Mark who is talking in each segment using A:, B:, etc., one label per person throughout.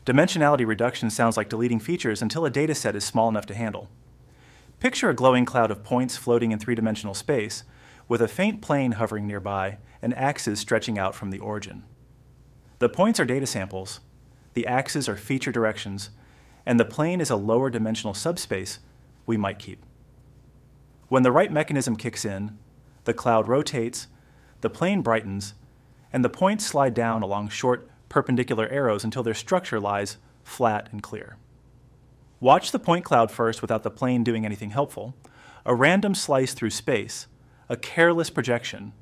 A: Dimensionality reduction sounds like deleting features until a dataset is small enough to handle. Picture a glowing cloud of points floating in three-dimensional space, with a faint plane hovering nearby and axes stretching out from the origin. The points are data samples, the axes are feature directions, and the plane is a lower dimensional subspace we might keep. When the right mechanism kicks in, the cloud rotates, the plane brightens, and the points slide down along short perpendicular arrows until their structure lies flat and clear. Watch the point cloud first without the plane doing anything helpful. A random slice through space, a careless projection,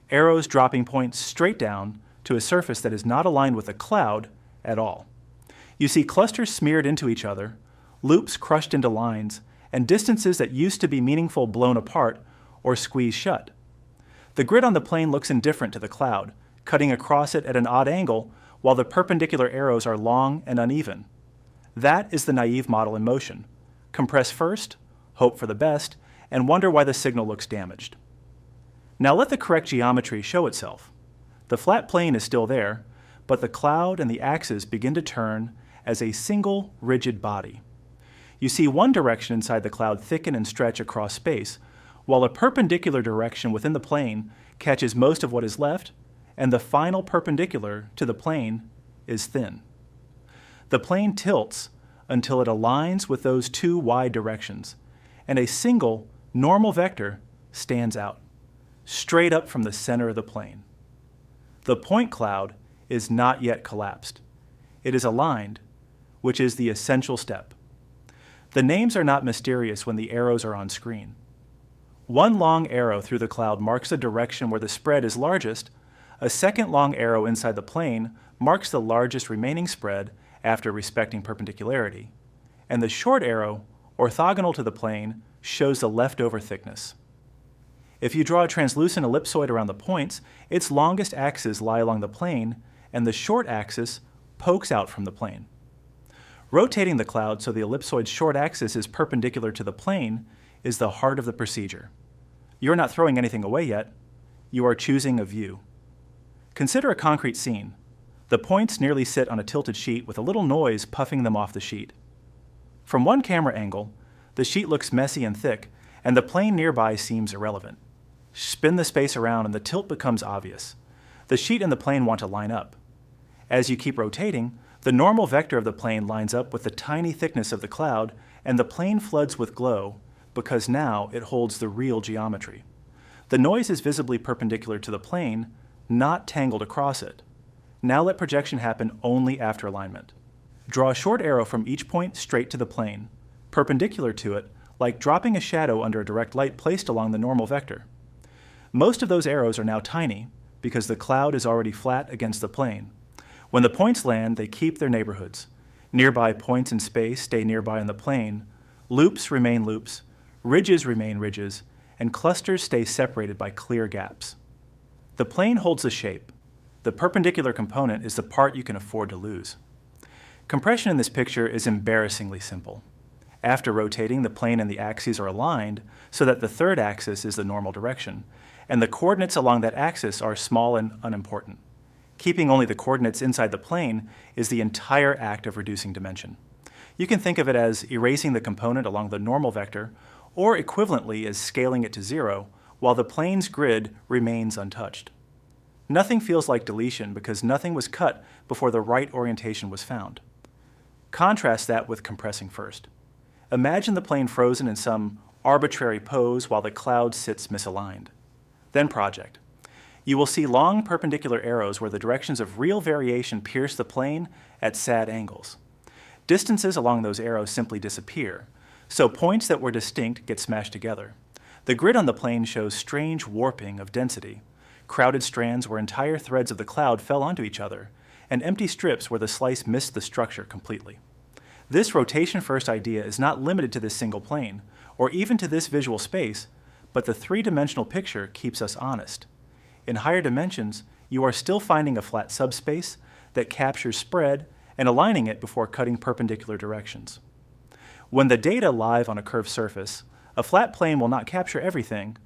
A: arrows dropping points straight down to a surface that is not aligned with the cloud at all. You see clusters smeared into each other, loops crushed into lines, and distances that used to be meaningful blown apart or squeezed shut. The grid on the plane looks indifferent to the cloud, cutting across it at an odd angle while the perpendicular arrows are long and uneven. That is the naive model in motion. Compress first, hope for the best, and wonder why the signal looks damaged. Now let the correct geometry show itself. The flat plane is still there, but the cloud and the axes begin to turn as a single rigid body. You see one direction inside the cloud thicken and stretch across space, while a perpendicular direction within the plane catches most of what is left, and the final perpendicular to the plane is thin. The plane tilts until it aligns with those two wide directions, and a single normal vector stands out, straight up from the center of the plane. The point cloud is not yet collapsed. It is aligned, which is the essential step. The names are not mysterious when the arrows are on screen. One long arrow through the cloud marks the direction where the spread is largest. A second long arrow inside the plane marks the largest remaining spread after respecting perpendicularity. And the short arrow, orthogonal to the plane, shows the leftover thickness. If you draw a translucent ellipsoid around the points, its longest axes lie along the plane, and the short axis pokes out from the plane. Rotating the cloud so the ellipsoid's short axis is perpendicular to the plane is the heart of the procedure. You're not throwing anything away yet. You are choosing a view. Consider a concrete scene. The points nearly sit on a tilted sheet with a little noise puffing them off the sheet. From one camera angle, the sheet looks messy and thick, and the plane nearby seems irrelevant. Spin the space around and the tilt becomes obvious. The sheet and the plane want to line up. As you keep rotating, the normal vector of the plane lines up with the tiny thickness of the cloud, and the plane floods with glow because now it holds the real geometry. The noise is visibly perpendicular to the plane, not tangled across it. Now let projection happen only after alignment. Draw a short arrow from each point straight to the plane, perpendicular to it, like dropping a shadow under a direct light placed along the normal vector. Most of those arrows are now tiny because the cloud is already flat against the plane. When the points land, they keep their neighborhoods. Nearby points in space stay nearby on the plane, loops remain loops, ridges remain ridges, and clusters stay separated by clear gaps. The plane holds the shape. The perpendicular component is the part you can afford to lose. Compression in this picture is embarrassingly simple. After rotating, the plane and the axes are aligned so that the third axis is the normal direction, and the coordinates along that axis are small and unimportant. Keeping only the coordinates inside the plane is the entire act of reducing dimension. You can think of it as erasing the component along the normal vector, or equivalently as scaling it to 0, while the plane's grid remains untouched. Nothing feels like deletion because nothing was cut before the right orientation was found. Contrast that with compressing first. Imagine the plane frozen in some arbitrary pose while the cloud sits misaligned. Then project. You will see long perpendicular arrows where the directions of real variation pierce the plane at sad angles. Distances along those arrows simply disappear, so points that were distinct get smashed together. The grid on the plane shows strange warping of density, crowded strands where entire threads of the cloud fell onto each other, and empty strips where the slice missed the structure completely. This rotation-first idea is not limited to this single plane, or even to this visual space, but the three-dimensional picture keeps us honest. In higher dimensions, you are still finding a flat subspace that captures spread and aligning it before cutting perpendicular directions. When the data live on a curved surface, a flat plane will not capture everything,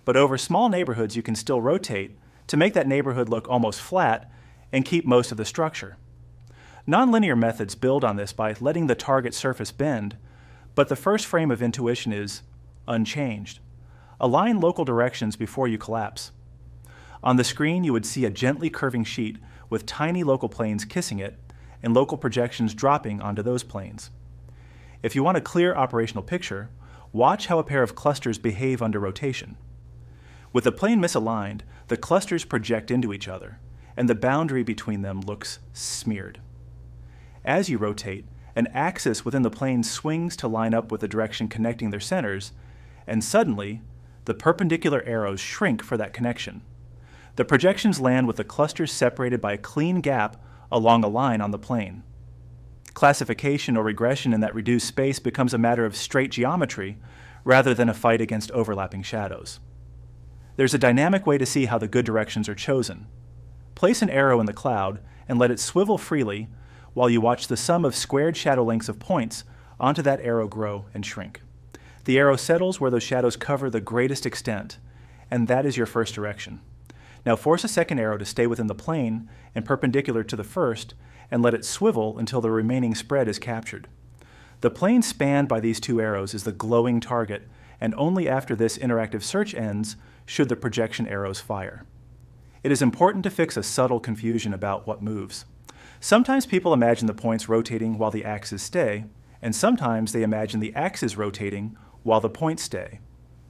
A: but over small neighborhoods you can still rotate to make that neighborhood look almost flat and keep most of the structure. Nonlinear methods build on this by letting the target surface bend, but the first frame of intuition is unchanged. Align local directions before you collapse. On the screen, you would see a gently curving sheet with tiny local planes kissing it and local projections dropping onto those planes. If you want a clear operational picture, watch how a pair of clusters behave under rotation. With the plane misaligned, the clusters project into each other, and the boundary between them looks smeared. As you rotate, an axis within the plane swings to line up with the direction connecting their centers, and suddenly, the perpendicular arrows shrink for that connection. The projections land with the clusters separated by a clean gap along a line on the plane. Classification or regression in that reduced space becomes a matter of straight geometry rather than a fight against overlapping shadows. There's a dynamic way to see how the good directions are chosen. Place an arrow in the cloud and let it swivel freely while you watch the sum of squared shadow lengths of points onto that arrow grow and shrink. The arrow settles where those shadows cover the greatest extent, and that is your first direction. Now force a second arrow to stay within the plane and perpendicular to the first, and let it swivel until the remaining spread is captured. The plane spanned by these two arrows is the glowing target, and only after this interactive search ends should the projection arrows fire. It is important to fix a subtle confusion about what moves. Sometimes people imagine the points rotating while the axes stay, and sometimes they imagine the axes rotating while the points stay.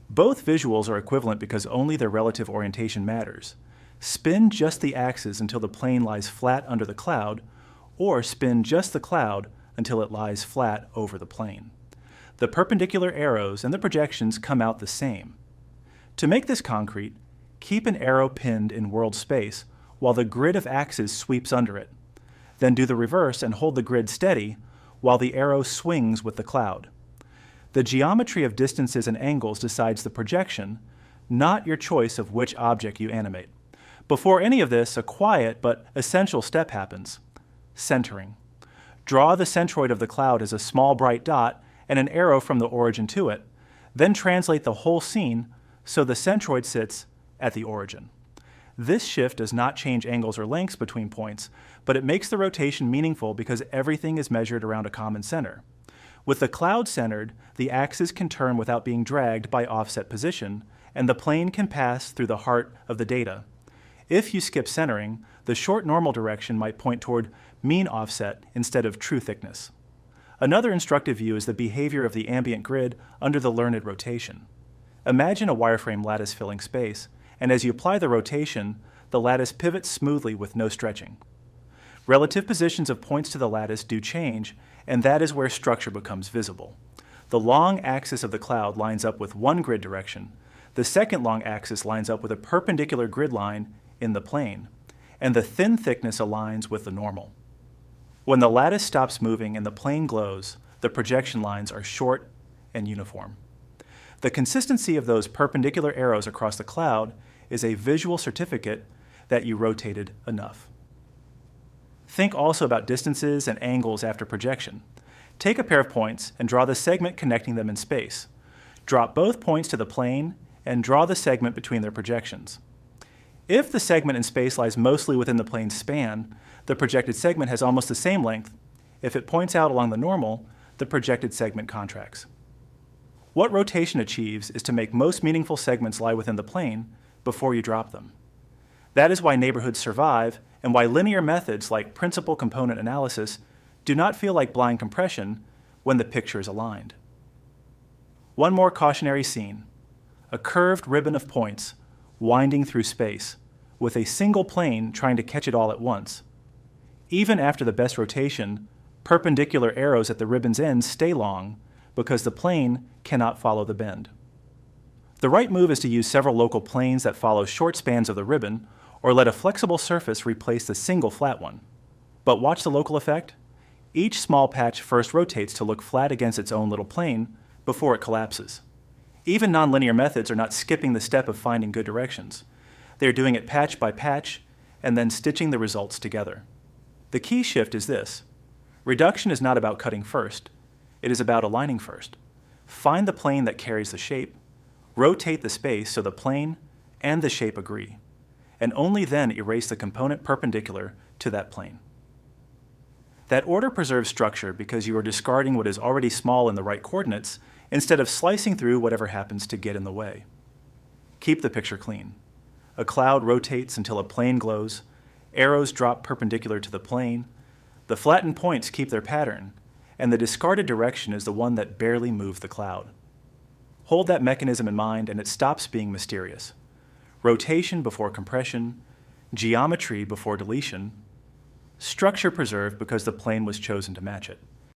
A: Both visuals are equivalent because only their relative orientation matters. Spin just the axis until the plane lies flat under the cloud, or spin just the cloud until it lies flat over the plane. The perpendicular arrows and the projections come out the same. To make this concrete, keep an arrow pinned in world space while the grid of axes sweeps under it. Then do the reverse and hold the grid steady while the arrow swings with the cloud. The geometry of distances and angles decides the projection, not your choice of which object you animate. Before any of this, a quiet but essential step happens: centering. Draw the centroid of the cloud as a small bright dot and an arrow from the origin to it, then translate the whole scene so the centroid sits at the origin. This shift does not change angles or lengths between points, but it makes the rotation meaningful because everything is measured around a common center. With the cloud centered, the axis can turn without being dragged by offset position, and the plane can pass through the heart of the data. If you skip centering, the short normal direction might point toward mean offset instead of true thickness. Another instructive view is the behavior of the ambient grid under the learned rotation. Imagine a wireframe lattice filling space, and as you apply the rotation, the lattice pivots smoothly with no stretching. Relative positions of points to the lattice do change, and that is where structure becomes visible. The long axis of the cloud lines up with one grid direction. The second long axis lines up with a perpendicular grid line in the plane, and the thin thickness aligns with the normal. When the lattice stops moving and the plane glows, the projection lines are short and uniform. The consistency of those perpendicular arrows across the cloud is a visual certificate that you rotated enough. Think also about distances and angles after projection. Take a pair of points and draw the segment connecting them in space. Drop both points to the plane and draw the segment between their projections. If the segment in space lies mostly within the plane's span, the projected segment has almost the same length. If it points out along the normal, the projected segment contracts. What rotation achieves is to make most meaningful segments lie within the plane before you drop them. That is why neighborhoods survive and why linear methods like principal component analysis do not feel like blind compression when the picture is aligned. One more cautionary scene: a curved ribbon of points winding through space with a single plane trying to catch it all at once. Even after the best rotation, perpendicular arrows at the ribbon's ends stay long because the plane cannot follow the bend. The right move is to use several local planes that follow short spans of the ribbon, or let a flexible surface replace the single flat one. But watch the local effect. Each small patch first rotates to look flat against its own little plane before it collapses. Even nonlinear methods are not skipping the step of finding good directions. They are doing it patch by patch and then stitching the results together. The key shift is this: reduction is not about cutting first. It is about aligning first. Find the plane that carries the shape, rotate the space so the plane and the shape agree, and only then erase the component perpendicular to that plane. That order preserves structure because you are discarding what is already small in the right coordinates instead of slicing through whatever happens to get in the way. Keep the picture clean. A cloud rotates until a plane glows, arrows drop perpendicular to the plane, the flattened points keep their pattern, and the discarded direction is the one that barely moved the cloud. Hold that mechanism in mind and it stops being mysterious. Rotation before compression, geometry before deletion, structure preserved because the plane was chosen to match it.